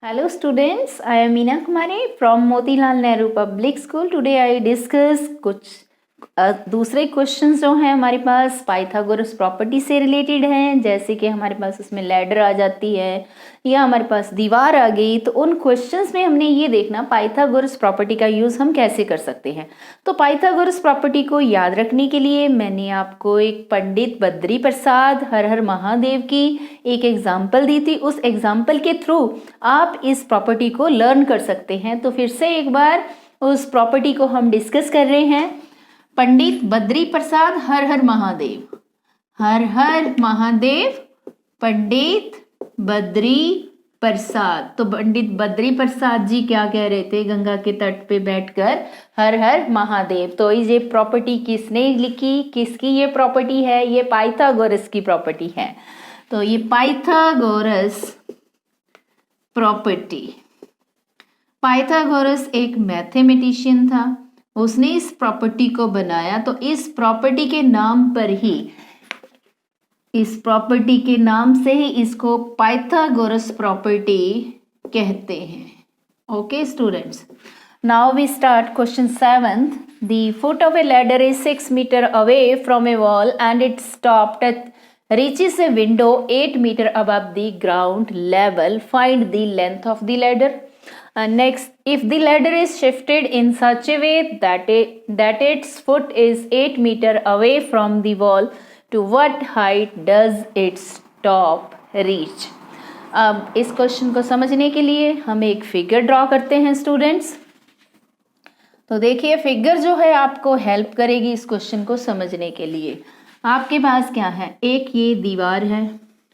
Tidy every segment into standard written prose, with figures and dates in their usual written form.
Hello students, I am Meena Kumari from Motilal Nehru Public School. Today I discuss कुछ दूसरे questions जो हैं हमारे पास पाइथागोरस प्रॉपर्टी से रिलेटेड हैं, जैसे कि हमारे पास उसमें लैडर आ जाती है या हमारे पास दीवार आ गई। तो उन क्वेश्चंस में हमने ये देखना पाइथागोरस प्रॉपर्टी का यूज़ हम कैसे कर सकते हैं। तो पाइथागोरस प्रॉपर्टी को याद रखने के लिए मैंने आपको एक पंडित बद्री प्रसाद हर हर महादेव की एक एग्जाम्पल दी थी। उस एग्जाम्पल के थ्रू आप इस प्रॉपर्टी को लर्न कर सकते हैं। तो फिर से एक बार उस प्रॉपर्टी को हम डिस्कस कर रहे हैं। पंडित बद्री प्रसाद हर हर महादेव, हर हर महादेव, पंडित बद्री प्रसाद। तो पंडित बद्री प्रसाद जी क्या कह रहे थे गंगा के तट पे बैठकर, हर हर महादेव। तो ये प्रॉपर्टी किसने लिखी, किसकी ये प्रॉपर्टी है? ये पाइथागोरस की प्रॉपर्टी है। तो ये पाइथागोरस प्रॉपर्टी, पाइथागोरस एक मैथमेटिशियन था, उसने इस प्रॉपर्टी को बनाया। तो इस प्रॉपर्टी के नाम पर ही, इस प्रॉपर्टी के नाम से ही इसको पाइथागोरस प्रॉपर्टी कहते हैं। Okay students, now we start question 7th. The foot of a ladder is 6 meters away from a wall and its top reaches a window 8 meters above the ground level. Find the length of the ladder. Next, if the ladder is shifted in such a way that its foot is 8 meters away from the wall, to what height does its top reach? अब इस question को समझने के लिए हम एक figure draw करते हैं स्टूडेंट्स। तो देखिए फिगर जो है आपको हेल्प करेगी इस क्वेश्चन को समझने के लिए। आपके पास क्या है, एक ये दीवार है,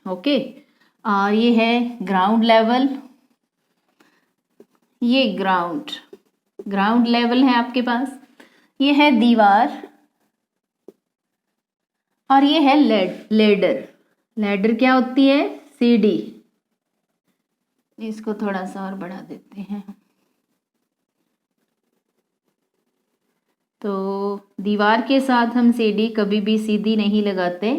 ओके, और ये है ग्राउंड लेवल, ये ग्राउंड लेवल है आपके पास, ये है दीवार और ये है लैडर क्या होती है? सीढ़ी। इसको थोड़ा सा और बढ़ा देते हैं। तो दीवार के साथ हम सीढ़ी कभी भी सीधी नहीं लगाते,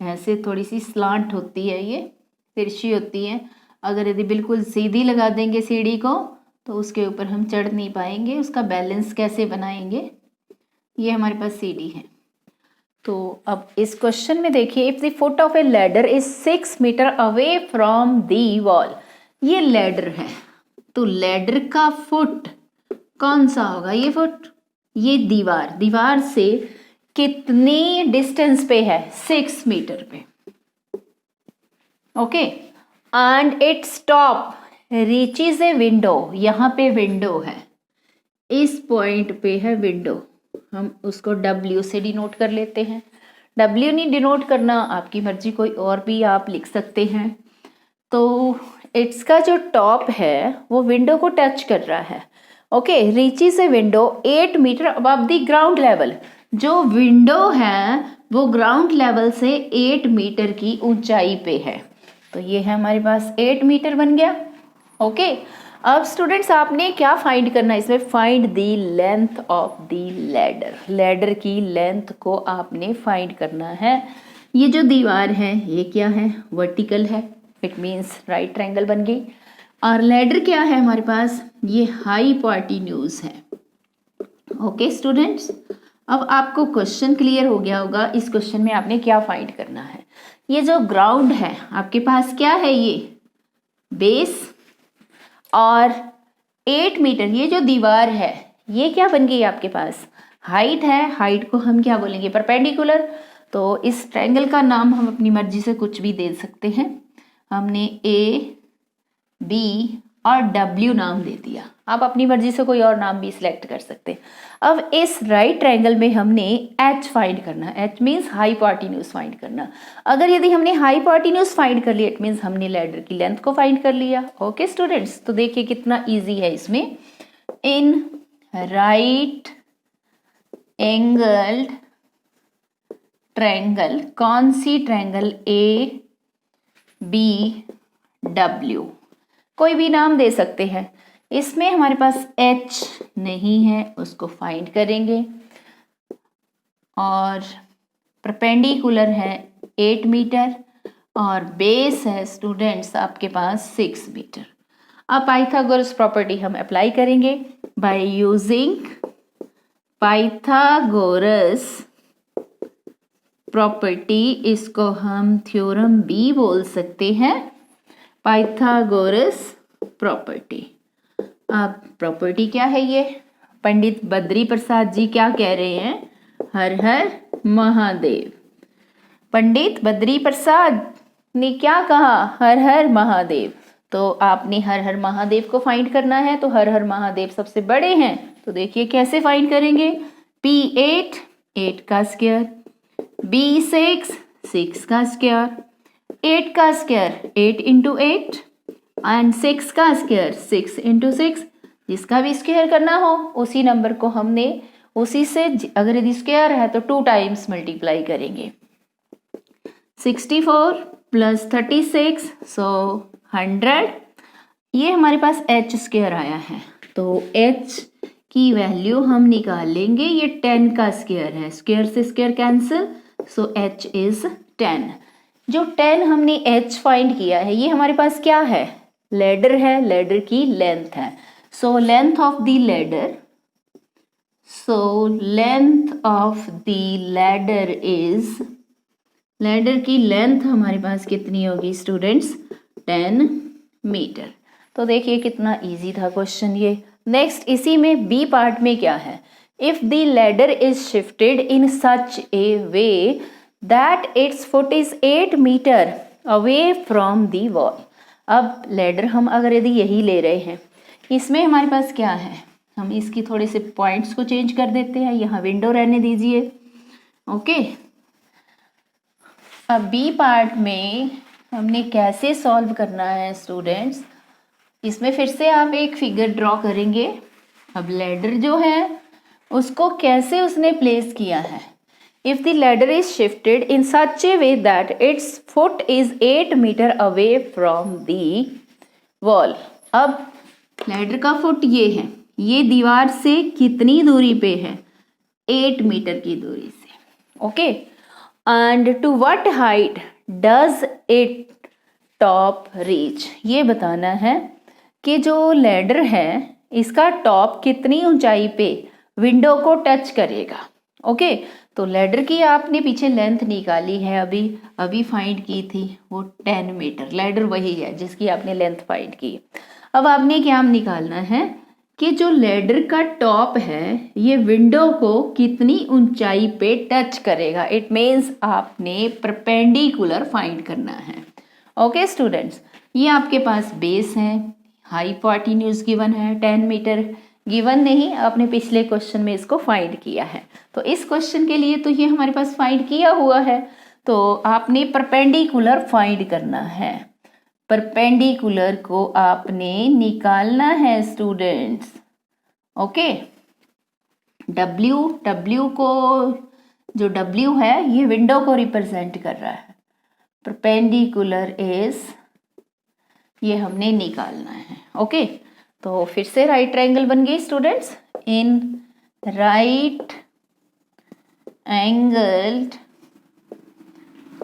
ऐसे थोड़ी सी स्लांट होती है, ये तिरछी होती है। अगर यदि बिल्कुल सीधी लगा देंगे सीढ़ी को तो उसके ऊपर हम चढ़ नहीं पाएंगे, उसका बैलेंस कैसे बनाएंगे? ये हमारे पास सीढ़ी है। तो अब इस क्वेश्चन में देखिए, if the foot of a ladder is 6 metre away from the wall, ये लैडर है। तो लैडर का फुट कौन सा होगा? ये फुट, ये दीवार से कितनी डिस्टेंस पे है? 6 मीटर पे, okay. And its top reaches a window, यहाँ पे विंडो है, इस पॉइंट पे है विंडो, हम उसको W से डिनोट कर लेते हैं। W नहीं डिनोट करना, आपकी मर्जी, कोई और भी आप लिख सकते हैं। तो इट्स का जो टॉप है वो विंडो को टच कर रहा है, okay. Reaches a window 8 metre above the ground level, जो विंडो है वो ग्राउंड लेवल से 8 मीटर की ऊंचाई पे है। तो ये है हमारे पास 8 मीटर बन गया, ओके। अब स्टूडेंट्स आपने क्या फाइंड करना है इसमें? Find the length of the ladder, ladder की लेंथ को आपने फाइंड करना है। ये जो दीवार है ये क्या है? वर्टिकल है, इट मीन्स राइट ट्रायंगल बन गई। और लैडर क्या है हमारे पास? ये हाइपोटेन्यूज है, ओके स्टूडेंट्स। अब आपको क्वेश्चन क्लियर हो गया होगा, इस क्वेश्चन में आपने क्या फाइंड करना है। ये जो ग्राउंड है आपके पास क्या है? ये बेस, और 8 मीटर ये जो दीवार है ये क्या बन गई आपके पास? हाइट है। हाइट को हम क्या बोलेंगे? परपेंडिकुलर। तो इस ट्रायंगल का नाम हम अपनी मर्जी से कुछ भी दे सकते हैं। हमने A, B और W नाम दे दिया, आप अपनी मर्जी से कोई और नाम भी सिलेक्ट कर सकते हैं। अब इस राइट ट्रायंगल में हमने H फाइंड करना, H मीन्स हाइपोटेन्यूज फाइंड करना। अगर यदि हमने हाइपोटेन्यूज फाइंड कर लिया इट मीन्स हमने लैडर की लेंथ को फाइंड कर लिया, ओके स्टूडेंट्स। तो देखिए कितना इजी है इसमें। इन राइट एंगल्ड ट्रायंगल, कौन सी ट्रायंगल? ABW, कोई भी नाम दे सकते हैं। इसमें हमारे पास H नहीं है, उसको फाइंड करेंगे। और परपेंडिकुलर है 8 मीटर और बेस है स्टूडेंट्स आपके पास 6 मीटर। अब पाइथागोरस प्रॉपर्टी हम अप्लाई करेंगे बाय यूजिंग पाइथागोरस प्रॉपर्टी, इसको हम थ्योरम बी बोल सकते हैं, पाइथागोरस प्रॉपर्टी। अब प्रॉपर्टी क्या है ये? पंडित बद्री प्रसाद जी क्या कह रहे हैं? हर हर महादेव। पंडित बद्री प्रसाद ने क्या कहा? हर हर महादेव। तो आपने हर हर महादेव को फाइंड करना है, तो हर हर महादेव सबसे बड़े हैं, तो देखिए कैसे फाइंड करेंगे। P8 8 का स्क्वायर, B6 6 का स्क्वायर, 8 का स्क्वायर 8 इंटू 8 एंड 6 का स्क्वायर 6 इंटू 6। जिसका भी स्क्वायर करना हो उसी नंबर को हमने उसी से, अगर यदि स्क्वायर है तो 2 टाइम्स मल्टीप्लाई करेंगे। 64 प्लस 36 सो 100। ये हमारे पास h स्क्वायर आया है, तो h की वैल्यू हम निकाल लेंगे। ये 10 का स्क्वायर है, स्क्वायर से square cancel, so h is 10। जो 10 हमने h फाइंड किया है, ये हमारे पास क्या है? लैडर है, लैडर की लेंथ है। So length of the ladder, so length of the ladder is, ladder की लेंथ हमारे पास कितनी होगी स्टूडेंट्स? 10 मीटर। तो देखिए कितना इजी था क्वेश्चन ये। नेक्स्ट इसी में बी पार्ट में क्या है? If the ladder is shifted in such a way that its foot is 8 metre away from the wall. अब लैडर हम अगर यदि यही ले रहे हैं, इसमें हमारे पास क्या है? हम इसकी थोड़े से पॉइंट्स को चेंज कर देते हैं, यहाँ विंडो रहने दीजिए। ओके, अब बी पार्ट में हमने कैसे सॉल्व करना है स्टूडेंट्स? इसमें फिर से आप एक फिगर ड्रॉ करेंगे। अब लैडर जो है उसको कैसे उसने प्लेस किया है? If the ladder is shifted in such a way that its foot is 8 metre away from the wall. अब लैडर का फुट ये है, ये दीवार से कितनी दूरी पे है? 8 मीटर की दूरी से। Okay, and to what height does it top reach? ये बताना है कि जो लैडर है इसका टॉप कितनी ऊंचाई पे विंडो को टच करेगा। ओके, तो लैडर की आपने पीछे लेंथ निकाली है, अभी फाइंड की थी, वो 10 मीटर। लैडर वही है जिसकी आपने लेंथ फाइंड की। अब आपने क्या निकालना है कि जो लैडर का टॉप है ये विंडो को कितनी ऊंचाई पे टच करेगा। इट मीन्स आपने परपेंडिकुलर फाइंड करना है। ओके स्टूडेंट्स, ये आपके पास बेस है, हाइपोटेन्यूज गिवन है, 10 मीटर गिवन नहीं, आपने पिछले क्वेश्चन में इसको फाइंड किया है। तो इस क्वेश्चन के लिए तो ये हमारे पास फाइंड किया हुआ है, तो आपने परपेंडिकुलर फाइंड करना है। परपेंडिकुलर को आपने निकालना है स्टूडेंट्स। ओके, डब्ल्यू को, जो डब्ल्यू है ये विंडो को रिप्रेजेंट कर रहा है। परपेंडिकुलर इज, ये हमने निकालना है। ओके, तो फिर से राइट ट्रायंगल बन गई students. In right angled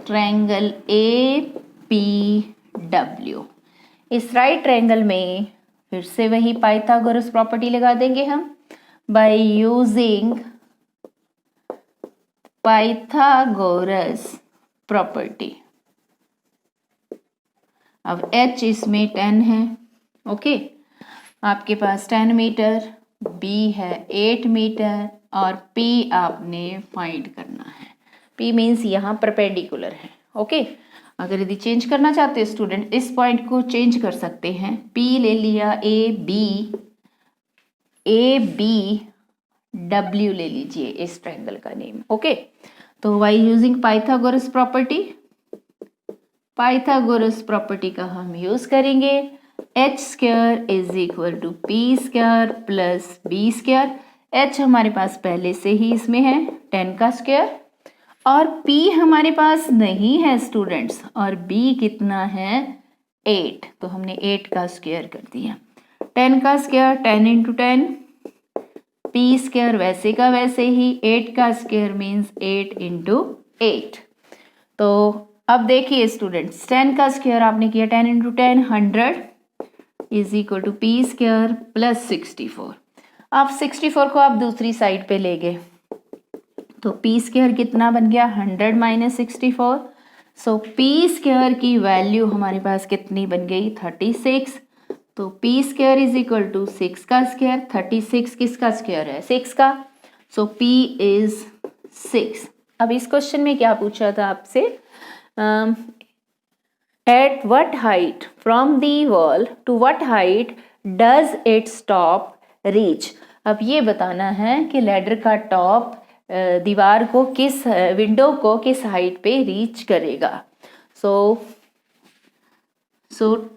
triangle APW, इस राइट ट्रायंगल में फिर से वही पाइथागोरस प्रॉपर्टी लगा देंगे हम बाय यूजिंग पाइथागोरस प्रॉपर्टी। अब h इसमें 10 है। ओके, आपके पास 10 मीटर, b है 8 मीटर और p आपने फाइंड करना है। p मीन्स यहाँ परपेंडिकुलर है। ओके, अगर यदि चेंज करना चाहते हैं स्टूडेंट, इस पॉइंट को चेंज कर सकते हैं। p ले लिया, a b w ले लीजिए इस ट्रायंगल का नेम। ओके, तो by using Pythagoras property, Pythagoras property का हम यूज करेंगे। h square is equal to p square plus b square. h हमारे पास पहले से ही इसमें है 10 का स्क्वायर, और p हमारे पास नहीं है स्टूडेंट्स, और b कितना है 8, तो हमने 8 का स्क्वायर कर दिया। 10 का स्क्वायर 10 इंटू 10, p स्क्वायर वैसे का वैसे ही, 8 का स्क्वायर मीन्स 8 इंटू 8। तो अब देखिए स्टूडेंट्स, 10 का स्क्वायर आपने किया 10 into 10 100, is equal to p square plus 64। अब 64 को आप दूसरी साइड पे ले गए तो पी स्क्वायर कितना बन गया 100 माइनस 64। सो पी स्क्वायर की वैल्यू हमारे पास कितनी बन गई 36। तो p square is equal to 6 का स्क्वायर, 36 किसका स्क्वायर है 6 का, सो पी इज 6। अब इस क्वेश्चन में क्या पूछा था आपसे, at what height from the wall to what height does its top reach. अब ये बताना है कि लैडर का टॉप दीवार को किस विंडो को किस हाइट पे रीच करेगा। So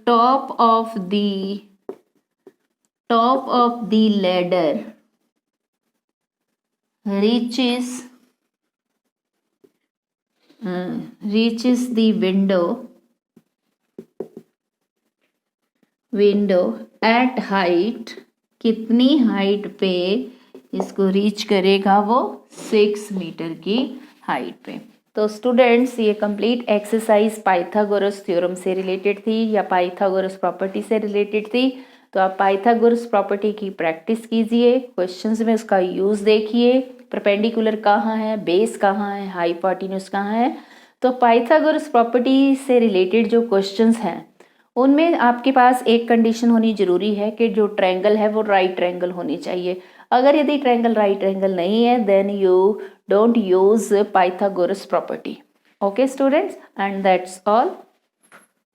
top of the ladder reaches the window at height, कितनी हाइट पे इसको रीच करेगा वो 6 मीटर की हाइट पे। तो स्टूडेंट्स ये कंप्लीट एक्सरसाइज पाइथागोरस थ्योरम से रिलेटेड थी या पाइथागोरस प्रॉपर्टी से रिलेटेड थी। तो आप पाइथागोरस प्रॉपर्टी की प्रैक्टिस कीजिए, क्वेश्चंस में उसका यूज़ देखिए, परपेंडिकुलर कहाँ है, बेस कहाँ है, हाइपोटेन्यूज कहाँ है। तो पाइथागोरस प्रॉपर्टी से रिलेटेड जो क्वेश्चंस हैं उनमें आपके पास एक कंडीशन होनी जरूरी है कि जो ट्रायंगल है वो राइट ट्रायंगल होनी चाहिए। अगर यदि ट्रायंगल राइट ट्रायंगल नहीं है then you don't use Pythagoras property. Okay students, and that's all.